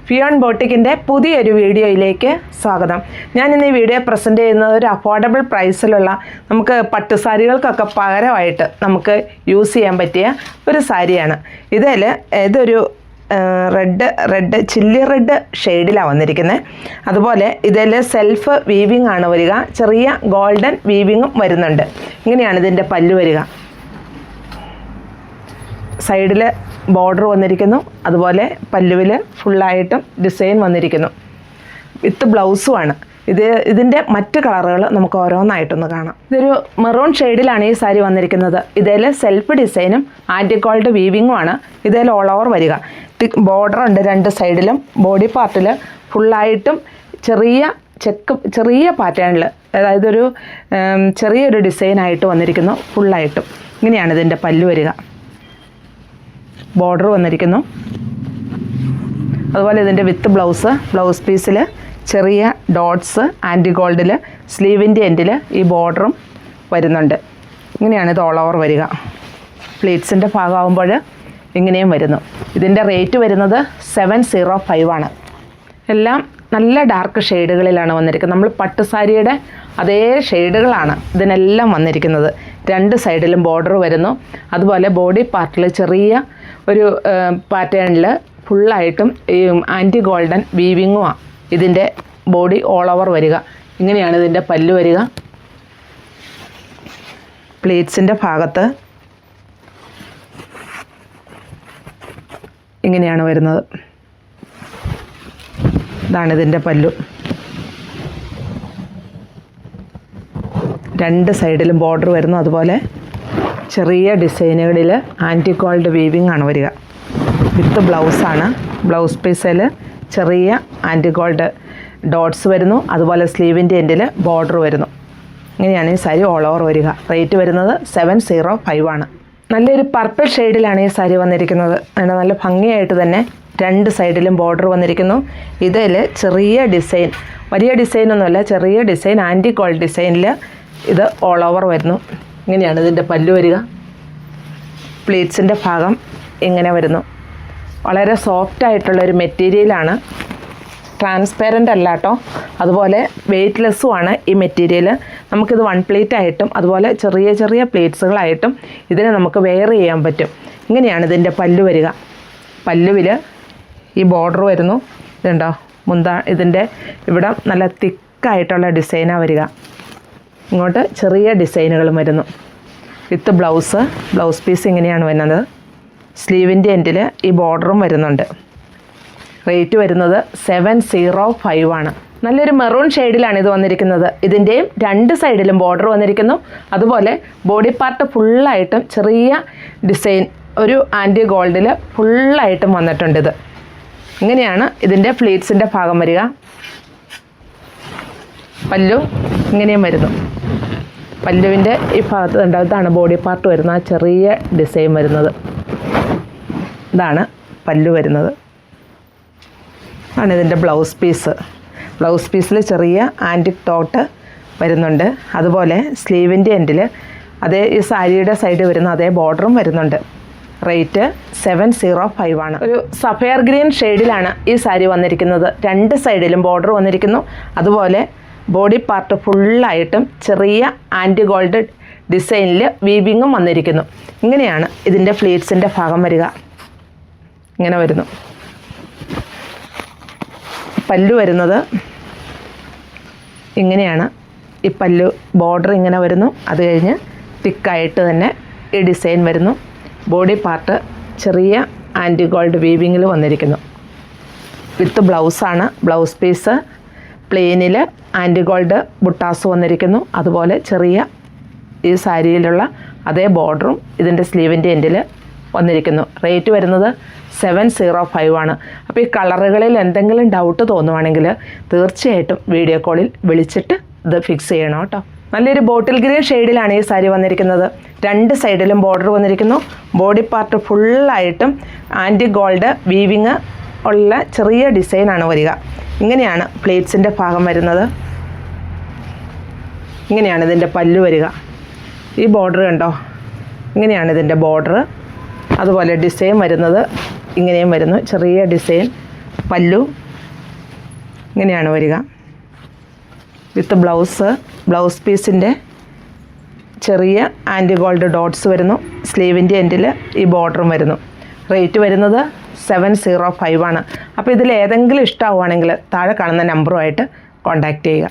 ഫിയോൺ ബോട്ടിക്കിൻ്റെ പുതിയൊരു വീഡിയോയിലേക്ക് സ്വാഗതം. ഞാൻ ഇന്ന് ഈ വീഡിയോ പ്രസൻറ്റ് ചെയ്യുന്നത് ഒരു അഫോർഡബിൾ പ്രൈസിലുള്ള നമുക്ക് പട്ടുസാരികൾക്കൊക്കെ പകരമായിട്ട് നമുക്ക് യൂസ് ചെയ്യാൻ പറ്റിയ ഒരു സാരിയാണ്. ഇതൊരു റെഡ് ചില്ലി റെഡ് ഷെയ്ഡിലാണ് വന്നിരിക്കുന്നത്. അതുപോലെ ഇതിൽ സെൽഫ് വീവിങ് ആണ് വരിക, ചെറിയ ഗോൾഡൻ വീവിങ്ങും വരുന്നുണ്ട്. ഇങ്ങനെയാണ് ഇതിൻ്റെ പല്ലു വരിക. സൈഡിൽ ബോർഡർ വന്നിരിക്കുന്നു, അതുപോലെ പല്ലുവിൽ ഫുള്ളായിട്ടും ഡിസൈൻ വന്നിരിക്കുന്നു. വിത്ത് ബ്ലൗസുമാണ്. ഇതിൻ്റെ മറ്റ് കളറുകൾ നമുക്ക് ഓരോന്നായിട്ടൊന്ന് കാണാം. ഇതൊരു മെറൂൺ ഷെയ്ഡിലാണ് ഈ സാരി വന്നിരിക്കുന്നത്. ഇതിൽ സെൽഫ് ഡിസൈനും ആൻറ്റിഗോൾഡ് വീവിങ്ങുമാണ് ഇതിൽ ഓൾ ഓവർ വരിക. ബോർഡർ ഉണ്ട് രണ്ട് സൈഡിലും. ബോഡി പാർട്ടിൽ ഫുള്ളായിട്ടും ചെറിയ പാറ്റേണിൽ, അതായത് ഒരു ചെറിയൊരു ഡിസൈനായിട്ട് വന്നിരിക്കുന്നു ഫുള്ളായിട്ടും. ഇങ്ങനെയാണ് ഇതിൻ്റെ പല്ലു വരിക. ബോർഡർ വന്നിരിക്കുന്നു. അതുപോലെ ഇതിൻ്റെ വിത്ത് ബ്ലൗസ് പീസിൽ ചെറിയ ഡോട്ട്സ് ആൻറ്റിഗോൾഡിൽ സ്ലീവിൻ്റെ എൻഡിൽ ഈ ബോർഡറും വരുന്നുണ്ട്. ഇങ്ങനെയാണ് ഇത് ഓൾ ഓവർ വരിക. പ്ലീറ്റ്സിൻ്റെ ഭാഗമാകുമ്പോൾ ഇങ്ങനെയും വരുന്നു. ഇതിൻ്റെ റേറ്റ് വരുന്നത് 705 ആണ്. എല്ലാം നല്ല ഡാർക്ക് ഷെയ്ഡുകളിലാണ് വന്നിരിക്കുന്നത്. നമ്മൾ പട്ടുസാരിയുടെ അതേ ഷെയ്ഡുകളാണ് ഇതിനെല്ലാം വന്നിരിക്കുന്നത്. രണ്ട് സൈഡിലും ബോർഡർ വരുന്നു. അതുപോലെ ബോഡി പാർട്ടിൽ ചെറിയ ഒരു പാറ്റേണിൽ ഫുള്ളായിട്ടും ഈ ആൻറ്റി ഗോൾഡൻ വീവിങ്ങുമാണ് ഇതിൻ്റെ ബോഡി ഓൾ ഓവർ വരിക. ഇങ്ങനെയാണ് ഇതിൻ്റെ പല്ലു വരിക. പ്ലീറ്റ്സിൻ്റെ ഭാഗത്ത് ഇങ്ങനെയാണ് വരുന്നത്. ഇതാണ് ഇതിൻ്റെ പല്ലു. രണ്ട് സൈഡിലും ബോർഡർ വരുന്നു. അതുപോലെ ചെറിയ ഡിസൈനുകളിൽ ആൻറ്റി ഗോൾഡ് വീവിങ് ആണ് വരിക. വിത്ത് ബ്ലൗസാണ്. ബ്ലൗസ് പീസിൽ ചെറിയ ആൻറ്റി ഗോൾഡ് ഡോട്ട്സ് വരുന്നു. അതുപോലെ സ്ലീവിൻ്റെ എൻഡിൽ ബോർഡർ വരുന്നു. ഇങ്ങനെയാണ് ഈ സാരി ഓൾ ഓവർ വരിക. റേറ്റ് വരുന്നത് 705 ആണ്. നല്ലൊരു പർപ്പിൾ ഷെയ്ഡിലാണ് ഈ സാരി വന്നിരിക്കുന്നത്. അതിന് നല്ല ഭംഗിയായിട്ട് തന്നെ രണ്ട് സൈഡിലും ബോർഡർ വന്നിരിക്കുന്നു. ഇതിൽ ചെറിയ ഡിസൈൻ, വലിയ ഡിസൈനൊന്നുമല്ല, ചെറിയ ഡിസൈൻ ആൻറ്റി ഗോൾഡ് ഡിസൈനിൽ ഇത് ഓൾ ഓവർ വരുന്നു. ഇങ്ങനെയാണ് ഇതിൻ്റെ പല്ലു വരിക. പ്ലീറ്റ്സിൻ്റെ ഭാഗം ഇങ്ങനെ വരുന്നു. വളരെ സോഫ്റ്റായിട്ടുള്ളൊരു മെറ്റീരിയലാണ്. ട്രാൻസ്പെറൻ്റ് അല്ല കേട്ടോ. അതുപോലെ വെയ്റ്റ്ലെസ്സുമാണ് ഈ മെറ്റീരിയൽ. നമുക്കിത് വൺ പ്ലീറ്റ് ആയിട്ടും അതുപോലെ ചെറിയ പ്ലീറ്റ്സുകളായിട്ടും ഇതിനെ നമുക്ക് വെയർ ചെയ്യാൻ പറ്റും. ഇങ്ങനെയാണ് ഇതിൻ്റെ പല്ലു വരിക. പല്ലുവിൽ ഈ ബോർഡർ വരുന്നു. ഇതുണ്ടോ, ഇതിൻ്റെ ഇവിടെ നല്ല തിക്കായിട്ടുള്ള ഡിസൈനാണ് വരിക. ഇങ്ങോട്ട് ചെറിയ ഡിസൈനുകളും വരുന്നു. വിത്ത് ബ്ലൗസ് പീസ് ഇങ്ങനെയാണ് വരുന്നത്. സ്ലീവിൻ്റെ എൻഡിൽ ഈ ബോർഡറും വരുന്നുണ്ട്. റേറ്റ് വരുന്നത് 705 ആണ്. നല്ലൊരു മെറൂൺ ഷെയ്ഡിലാണ് ഇത് വന്നിരിക്കുന്നത്. ഇതിൻ്റെയും രണ്ട് സൈഡിലും ബോർഡർ വന്നിരിക്കുന്നു. അതുപോലെ ബോഡി പാർട്ട് ഫുള്ളായിട്ടും ചെറിയ ഡിസൈൻ ഒരു ആൻറ്റി ഗോൾഡിൽ ഫുള്ളായിട്ടും വന്നിട്ടുണ്ട്. ഇത് ഇങ്ങനെയാണ് ഇതിൻ്റെ പ്ലീറ്റ്സിൻ്റെ ഭാഗം വരിക. പല്ലു ഇങ്ങനെയും വരുന്നു. പല്ലുവിൻ്റെ ഈ ഭാഗത്ത് ഉണ്ട്, ഇതാണ് ബോഡി പാർട്ട് വരുന്നത്. ആ ചെറിയ ഡിസൈൻ വരുന്നത് ഇതാണ് പല്ലു വരുന്നത്. ആണ് ഇതിൻ്റെ ബ്ലൗസ് പീസിൽ ചെറിയ ആൻറ്റിക് ഡോട്ട് വരുന്നുണ്ട്. അതുപോലെ സ്ലീവിൻ്റെ എൻഡിൽ ഈ സാരിയുടെ സൈഡ് വരുന്ന അതേ ബോർഡറും വരുന്നുണ്ട്. റേറ്റ് 705 ആണ്. ഒരു സഫയർ ഗ്രീൻ ഷെയ്ഡിലാണ് ഈ സാരി വന്നിരിക്കുന്നത്. രണ്ട് സൈഡിലും ബോർഡർ വന്നിരിക്കുന്നു. അതുപോലെ ബോഡി പാർട്ട് ഫുള്ളായിട്ടും ചെറിയ ആൻറ്റി ഗോൾഡ് ഡിസൈനിൽ വീവിങ്ങും വന്നിരിക്കുന്നു. ഇങ്ങനെയാണ് ഇതിൻ്റെ പ്ലീറ്റ്സിൻ്റെ ഭാഗം വരിക. ഇങ്ങനെ വരുന്നു. പല്ലു വരുന്നത് ഇങ്ങനെയാണ്. ഈ പല്ലു ബോർഡർ ഇങ്ങനെ വരുന്നു. അത് കഴിഞ്ഞ് തിക്കായിട്ട് തന്നെ ഈ ഡിസൈൻ വരുന്നു. ബോഡി പാർട്ട് ചെറിയ ആൻറ്റി ഗോൾഡ് വീവിങ്ങിൽ വന്നിരിക്കുന്നു. വിത്ത് ബ്ലൗസാണ്. ബ്ലൗസ് പീസ് പ്ലെയിനിൽ ആൻറ്റി ഗോൾഡ് ബുട്ടാസ് വന്നിരിക്കുന്നു. അതുപോലെ ചെറിയ ഈ സാരിയിലുള്ള അതേ ബോർഡറും ഇതിൻ്റെ സ്ലീവിൻ്റെ എൻഡിൽ വന്നിരിക്കുന്നു. റേറ്റ് വരുന്നത് 705 ആണ്. അപ്പോൾ ഈ കളറുകളിൽ എന്തെങ്കിലും ഡൗട്ട് തോന്നുവാണെങ്കിൽ തീർച്ചയായിട്ടും വീഡിയോ കോളിൽ വിളിച്ചിട്ട് ഇത് ഫിക്സ് ചെയ്യണം കേട്ടോ. നല്ലൊരു ബോട്ടിൽ ഗ്രീൻ ഷെയ്ഡിലാണ് ഈ സാരി വന്നിരിക്കുന്നത്. രണ്ട് സൈഡിലും ബോർഡർ വന്നിരിക്കുന്നു. ബോഡി പാർട്ട് ഫുള്ളായിട്ടും ആൻറ്റി ഗോൾഡ് വീവിങ് ഉള്ള ചെറിയ ഡിസൈനാണ് വരിക. ഇങ്ങനെയാണ് പ്ലേറ്റ്സിൻ്റെ ഭാഗം വരുന്നത്. ഇങ്ങനെയാണ് ഇതിൻ്റെ പല്ലു വരിക. ഈ ബോർഡർ കണ്ടോ, ഇങ്ങനെയാണ് ഇതിൻ്റെ ബോർഡർ. അതുപോലെ ഡിസൈൻ വരുന്നത് ഇങ്ങനെയും വരുന്നു. ചെറിയ ഡിസൈൻ പല്ലു ഇങ്ങനെയാണ് വരിക. വിത്ത് ബ്ലൗസ് പീസിൻ്റെ ചെറിയ ആൻറ്റി ഗോൾഡ് ഡോട്ട്സ് വരുന്നു. സ്ലീവിൻ്റെ എൻഡിൽ ഈ ബോർഡറും വരുന്നു. റേറ്റ് വരുന്നത് 705 ആണ്. അപ്പോൾ ഇതിൽ ഏതെങ്കിലും ഇഷ്ടമാവുകയാണെങ്കിൽ താഴെ കാണുന്ന നമ്പറുമായിട്ട് കോൺടാക്റ്റ് ചെയ്യുക.